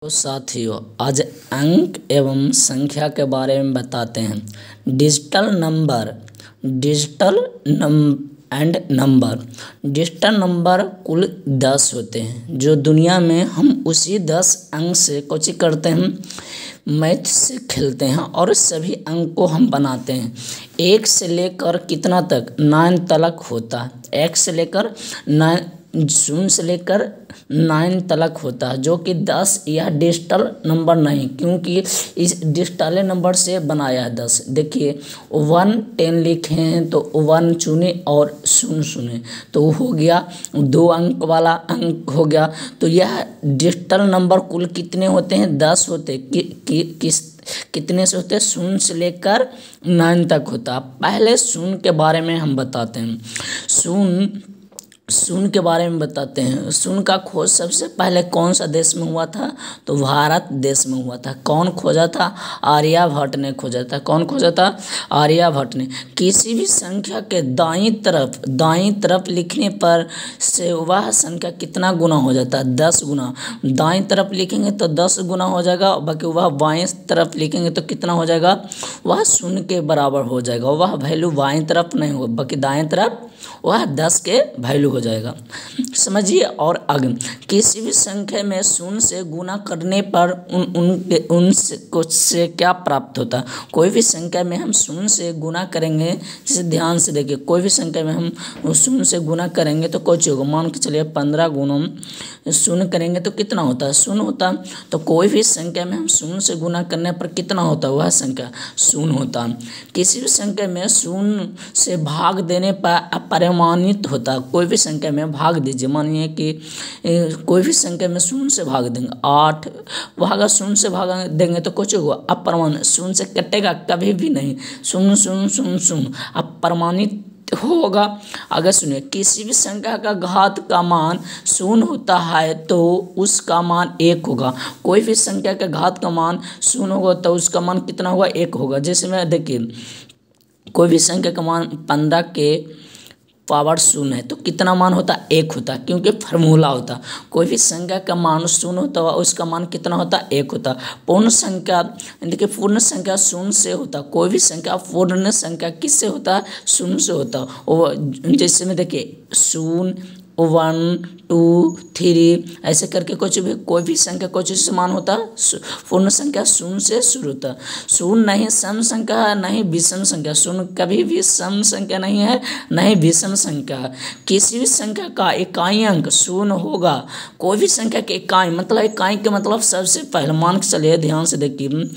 तो साथियों, आज अंक एवं संख्या के बारे में बताते हैं। डिजिटल नंबर कुल 10 होते हैं। जो दुनिया में हम उसी 10 अंक से कुछ करते हैं, मैथ से खेलते हैं और सभी अंक को हम बनाते हैं। एक से लेकर कितना तक 9 तक होता है। एक से लेकर 9, 0 से लेकर 9 तक होता है, जो कि 10 यह डिजिटल नंबर नहीं, क्योंकि इस डिजिटल नंबर से बनाया है 10। देखिए 1 10 लिखे हैं तो 1 चुने और 0 चुने तो हो गया 2 अंक वाला अंक हो गया। तो यह डिजिटल नंबर कुल कितने होते हैं? 10 होते कितने से होते हैं? 0 से लेकर 9 तक होता है। पहले 0 के बारे में हम बताते हैं। शून्य के बारे में बताते हैं। शून्य का खोज सबसे पहले कौन सा देश में हुआ था? तो भारत देश में हुआ था। कौन खोजा था? आर्यभट्ट ने खोजा था। कौन खोजा था? आर्यभट्ट ने। किसी भी संख्या के दाईं तरफ लिखने पर से वह संख्या कितना गुना हो जाता है? 10 गुना। दाईं तरफ लिखेंगे तो 10 गुना हो जाएगा, बाकी वह बाईं तरफ लिखेंगे तो कितना हो जाएगा? वह 0 के बराबर हो जाएगा। वह वैल्यू बाईं तरफ नहीं होगा, बाकी दाएं तरफ वह 10 के वैल्यू हो जाएगा। समझिए। और आगे, किसी भी संख्या में 0 से गुना करने पर उनसे क्या प्राप्त होता है? कोई भी संख्या में हम 0 से गुना करेंगे, जिसे ध्यान से देखिए, कोई भी संख्या में हम 0 से गुना करेंगे तो कुछ होगा। मान के चलिए 15 गुना 0 करेंगे तो कितना होता है? 0 होता है। तो कोई भी संख्या में हम 0 से गुना करने पर कितना होता है? वह संख्या 0 होता है। किसी भी संख्या में 0 से भाग देने पर अपरिमाणित होता है। कोई भी संख्या में भाग दीजिए, मानिए कि कोई भी संख्या में 0 से भाग देंगे, 8 भागा 0 से भाग देंगे तो कुछ होगा अपरिमाणित। 0 से कटेगा कभी भी नहीं। 0 0 0 0 अपरिमाणित होगा। अगर सुनिए, किसी भी संख्या का घात का मान 0 होता है तो उसका मान 1 होगा। कोई भी संख्या का घात का मान 0 होगा तो उसका मान कितना होगा? 1 होगा। जैसे मैं देखिए, कोई भी संख्या का मान 15 के पावर 0 है तो कितना मान होता है? 1 होता है, क्योंकि फार्मूला होता। कोई भी संख्या का मान 0 होता है, उसका मान कितना होता है? 1 होता। पूर्ण संख्या, देखिए पूर्ण संख्या 0 से होता। कोई भी संख्या पूर्ण संख्या किससे होता है? 0 से होता। और जैसे में देखिए 0 1 2 3 ऐसे करके कुछ भी कोई भी संख्या कुछ से मान होता है। पूर्ण संख्या 0 से शुरू होता है। 0 नहीं सम संख्या है, नहीं विषम संख्या। 0 कभी भी सम संख्या नहीं है, नहीं विषम संख्या है। किसी भी संख्या का इकाई अंक 0 होगा। कोई भी संख्या के इकाई के मतलब सबसे पहले मान के चलिए, ध्यान से देखिए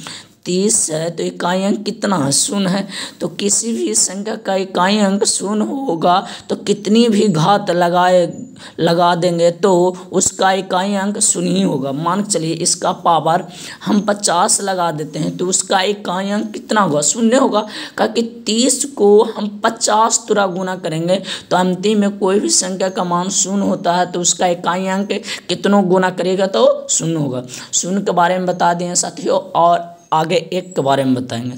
30 है तो इकाई अंक कितना है? 0 है। तो किसी भी संख्या का इकाई अंक 0 होगा तो कितनी भी घात लगा देंगे तो उसका इकाई अंक 0 ही होगा। मान के चलिए इसका पावर हम 50 लगा देते हैं तो उसका इकाई अंक कितना होगा? 0 होगा। क्योंकि 30 को हम 50 तुरा गुना करेंगे तो अंतिम में कोई भी संख्या का मान 0 होता है तो उसका इकाई अंक कितनों गुना करेगा तो 0 होगा। 0 के बारे में बता दिए साथियों, और आगे 1 के बारे में बताएंगे।